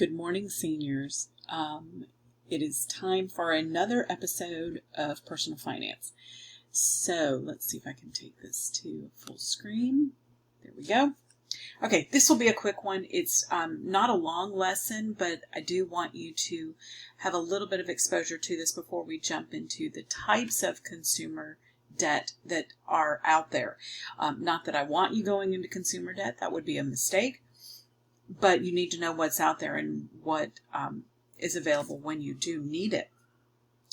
Good morning, seniors. It is time for another episode of Personal Finance. So let's see if I can take this to full screen. There we go. Okay, this will be a quick one. It's not a long lesson, but I do want you to have a little bit of exposure to this before we jump into the types of consumer debt that are out there. Not that I want you going into consumer debt. That would be a mistake. But you need to know what's out there and what is available when you do need it.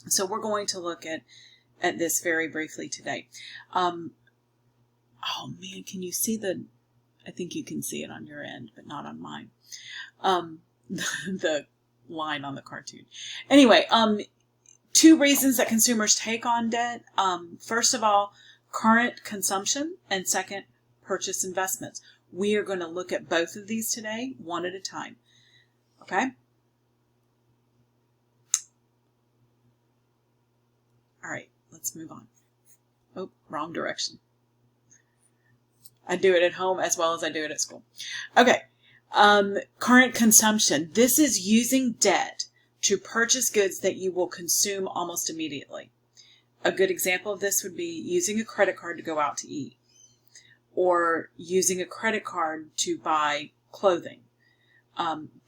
So we're going to look at this very briefly today. Oh man, can you see I think you can see it on your end, but not on mine. The line on the cartoon. Anyway, two reasons that consumers take on debt. First of all, current consumption, and second, purchase investments. We are going to look at both of these today, one at a time. Okay? All right, let's move on. Oh, wrong direction. I do it at home as well as I do it at school. Okay. Current consumption. This is using debt to purchase goods that you will consume almost immediately. A good example of this would be using a credit card to go out to eat, or using a credit card to buy clothing.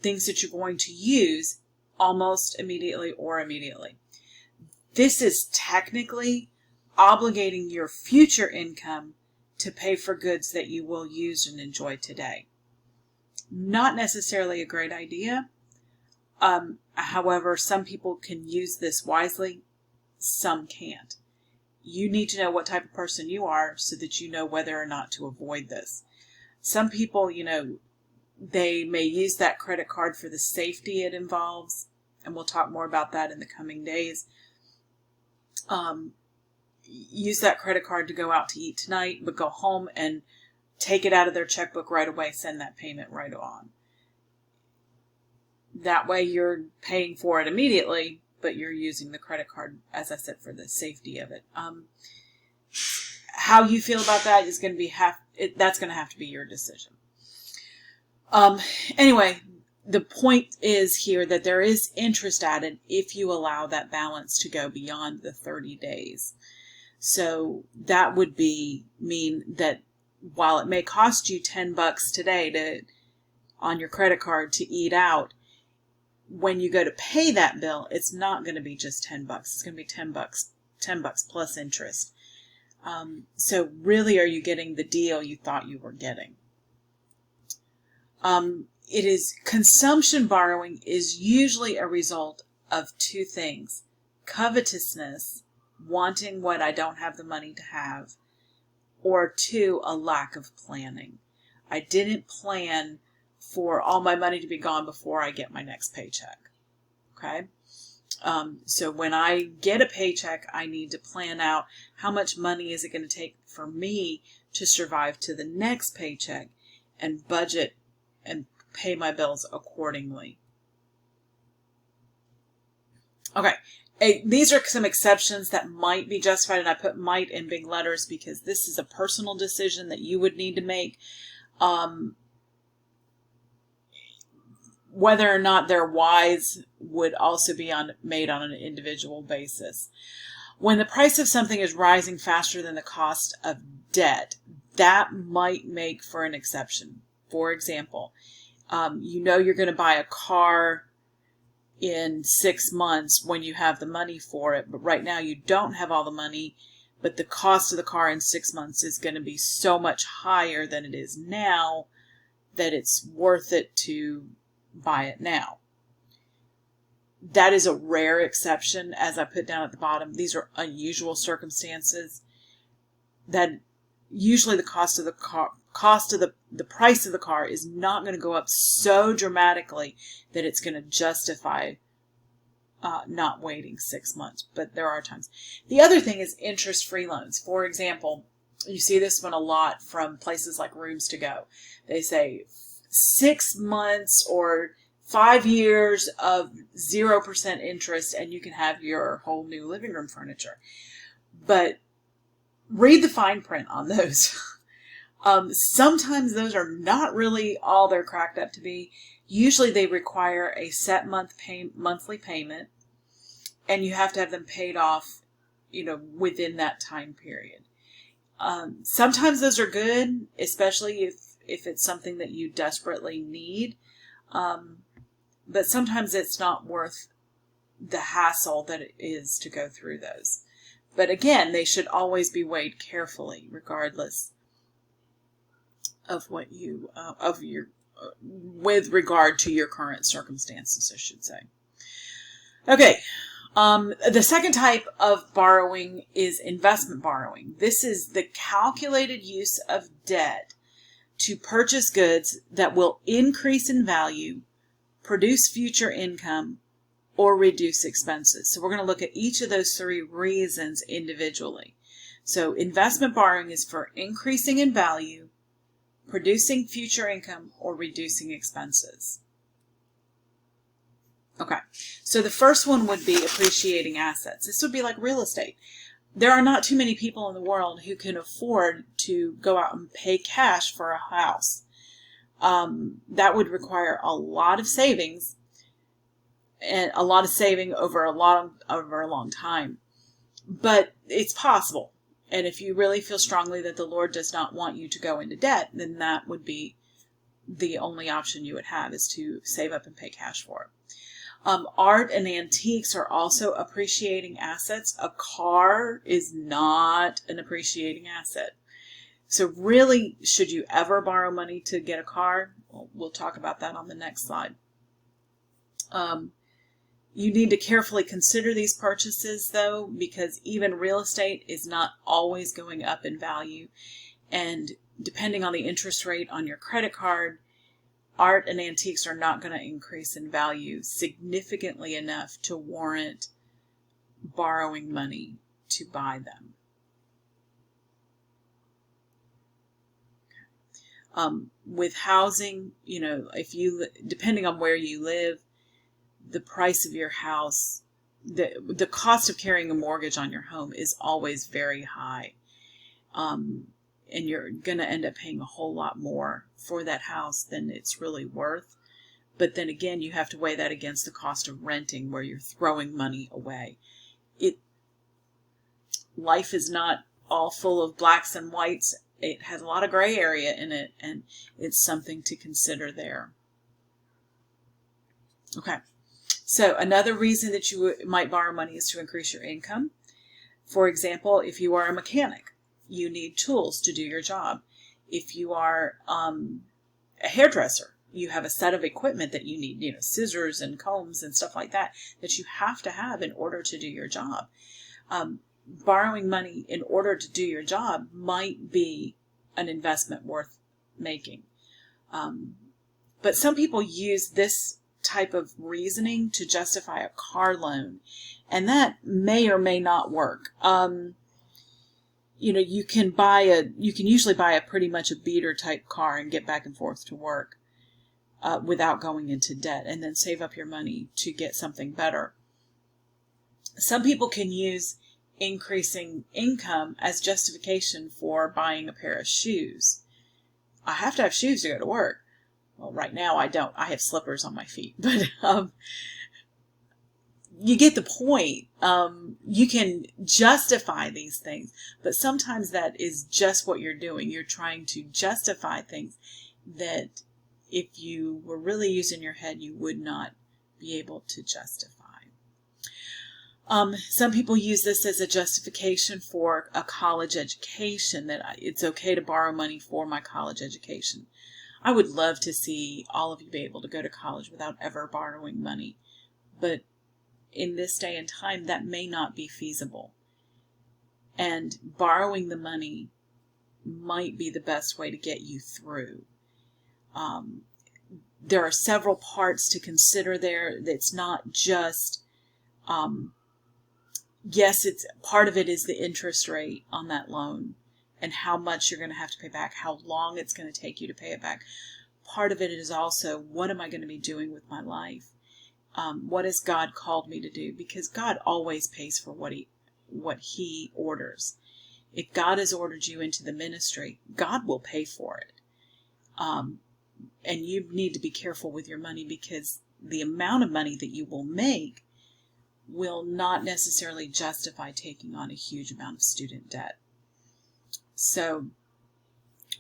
Things that you're going to use almost immediately or immediately. This is technically obligating your future income to pay for goods that you will use and enjoy today. Not necessarily a great idea. However, some people can use this wisely, some can't. You need to know what type of person you are so that you know whether or not to avoid this. Some people, they may use that credit card for the safety it involves, and we'll talk more about that in the coming days. Use that credit card to go out to eat tonight, but go home and take it out of their checkbook right away, send that payment right on. That way you're paying for it immediately, but you're using the credit card, as I said, for the safety of it. How you feel about that is going to be that's going to have to be your decision. Anyway, the point is here that there is interest added if you allow that balance to go beyond the 30 days. So that would mean that while it may cost you $10 today on your credit card to eat out, when you go to pay that bill, it's not going to be just $10. It's going to be $10 plus interest. So really, are you getting the deal you thought you were getting? Consumption borrowing is usually a result of two things: covetousness, wanting what I don't have the money to have, or two, a lack of planning. I didn't plan for all my money to be gone before I get my next paycheck. Okay? So when I get a paycheck, I need to plan out how much money is it going to take for me to survive to the next paycheck, and budget and pay my bills accordingly. Okay. These are some exceptions that might be justified, and I put might in big letters because this is a personal decision that you would need to make. Whether or not they're wise would also be made on an individual basis. When the price of something is rising faster than the cost of debt, that might make for an exception. For example, you're going to buy a car in 6 months when you have the money for it, but right now you don't have all the money, but the cost of the car in 6 months is going to be so much higher than it is now that it's worth it to buy it now. That is a rare exception, as I put down at the bottom. These are unusual circumstances that usually the the price of the car is not going to go up so dramatically that it's going to justify not waiting 6 months, but there are times. The other thing is interest-free loans. For example, you see this one a lot from places like Rooms To Go. They say 6 months or 5 years of 0% interest, and you can have your whole new living room furniture. But read the fine print on those. Sometimes those are not really all they're cracked up to be. Usually they require a set monthly payment, and you have to have them paid off, within that time period. Sometimes those are good, especially if it's something that you desperately need. But sometimes it's not worth the hassle that it is to go through those. But again, they should always be weighed carefully, regardless of what with regard to your current circumstances, I should say. Okay. The second type of borrowing is investment borrowing. This is the calculated use of debt to purchase goods that will increase in value, produce future income, or reduce expenses. So we're going to look at each of those three reasons individually. So investment borrowing is for increasing in value, producing future income, or reducing expenses. Okay, so the first one would be appreciating assets. This would be like real estate. There are not too many people in the world who can afford to go out and pay cash for a house. That would require a lot of savings, and a lot of saving over a long time. But it's possible. And if you really feel strongly that the Lord does not want you to go into debt, then that would be the only option you would have, is to save up and pay cash for it. Art and antiques are also appreciating assets. A car is not an appreciating asset. So really, should you ever borrow money to get a car? Well, we'll talk about that on the next slide. You need to carefully consider these purchases, though, because even real estate is not always going up in value. And depending on the interest rate on your credit card, art and antiques are not going to increase in value significantly enough to warrant borrowing money to buy them. With housing, depending on where you live, the price of your house, the cost of carrying a mortgage on your home is always very high. And you're going to end up paying a whole lot more for that house than it's really worth. But then again, you have to weigh that against the cost of renting, where you're throwing money away. Life is not all full of blacks and whites. It has a lot of gray area in it, and it's something to consider there. Okay. So another reason that you might borrow money is to increase your income. For example, if you are a mechanic, you need tools to do your job. If you are a hairdresser, you have a set of equipment that you need, scissors and combs and stuff like that you have to have in order to do your job. Borrowing money in order to do your job might be an investment worth making. But some people use this type of reasoning to justify a car loan, and that may or may not work. You can usually buy a pretty much a beater type car and get back and forth to work without going into debt, and then save up your money to get something better. Some people can use increasing income as justification for buying a pair of shoes. I have to have shoes to go to work. Well, right now I don't. I have slippers on my feet, but you get the point. You can justify these things, but sometimes that is just what you're doing. You're trying to justify things that if you were really using your head, you would not be able to justify. Some people use this as a justification for a college education, that it's okay to borrow money for my college education. I would love to see all of you be able to go to college without ever borrowing money. But in this day and time, that may not be feasible. And borrowing the money might be the best way to get you through. There are several parts to consider there. It's not just, yes, it's part of it is the interest rate on that loan and how much you're going to have to pay back, how long it's going to take you to pay it back. Part of it is also, what am I going to be doing with my life? What has God called me to do? Because God always pays for what he orders. If God has ordered you into the ministry, God will pay for it. And you need to be careful with your money, because the amount of money that you will make will not necessarily justify taking on a huge amount of student debt. So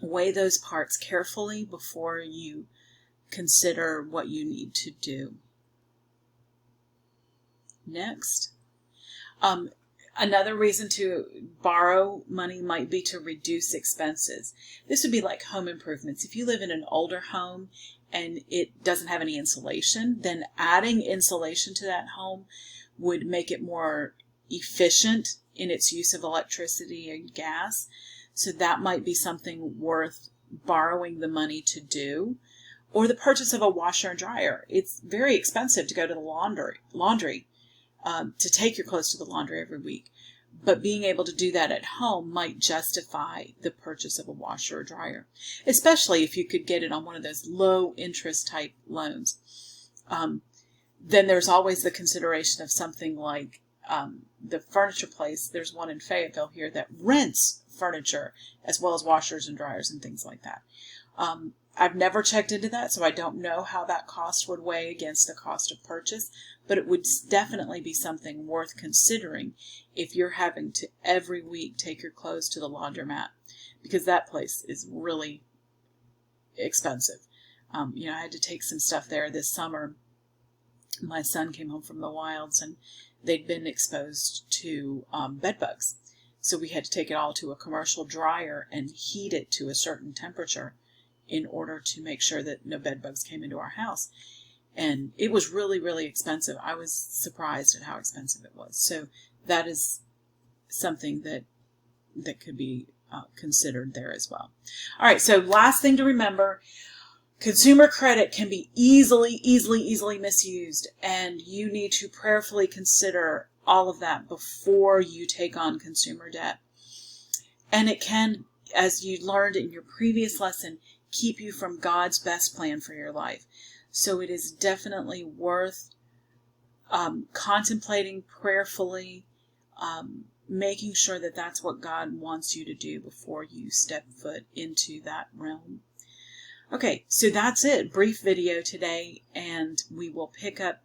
weigh those parts carefully before you consider what you need to do. Next. Another reason to borrow money might be to reduce expenses. This would be like home improvements. If you live in an older home and it doesn't have any insulation, then adding insulation to that home would make it more efficient in its use of electricity and gas. So that might be something worth borrowing the money to do. Or the purchase of a washer and dryer. It's very expensive to go to the laundry. To take your clothes to the laundry every week. But being able to do that at home might justify the purchase of a washer or dryer, especially if you could get it on one of those low interest type loans. Then there's always the consideration of something like the furniture place. There's one in Fayetteville here that rents furniture as well as washers and dryers and things like that. I've never checked into that, so I don't know how that cost would weigh against the cost of purchase, but it would definitely be something worth considering if you're having to every week take your clothes to the laundromat, because that place is really expensive. I had to take some stuff there this summer. My son came home from the wilds and they'd been exposed to bed bugs. So we had to take it all to a commercial dryer and heat it to a certain temperature in order to make sure that no bed bugs came into our house. And it was really, really expensive. I was surprised at how expensive it was. So that is something that could be considered there as well. All right, so last thing to remember, consumer credit can be easily misused, and you need to prayerfully consider all of that before you take on consumer debt. And it can, as you learned in your previous lesson, keep you from God's best plan for your life. So it is definitely worth contemplating prayerfully, making sure that that's what God wants you to do before you step foot into that realm. Okay, so that's it. Brief video today, and we will pick up.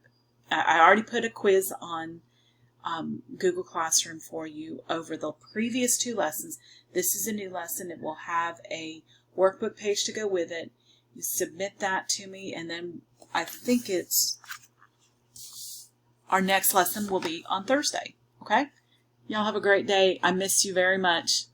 I already put a quiz on Google Classroom for you over the previous 2 lessons. This is a new lesson. It will have a workbook page to go with it. You submit that to me, and then I think our next lesson will be on Thursday. Okay? Y'all have a great day. I miss you very much.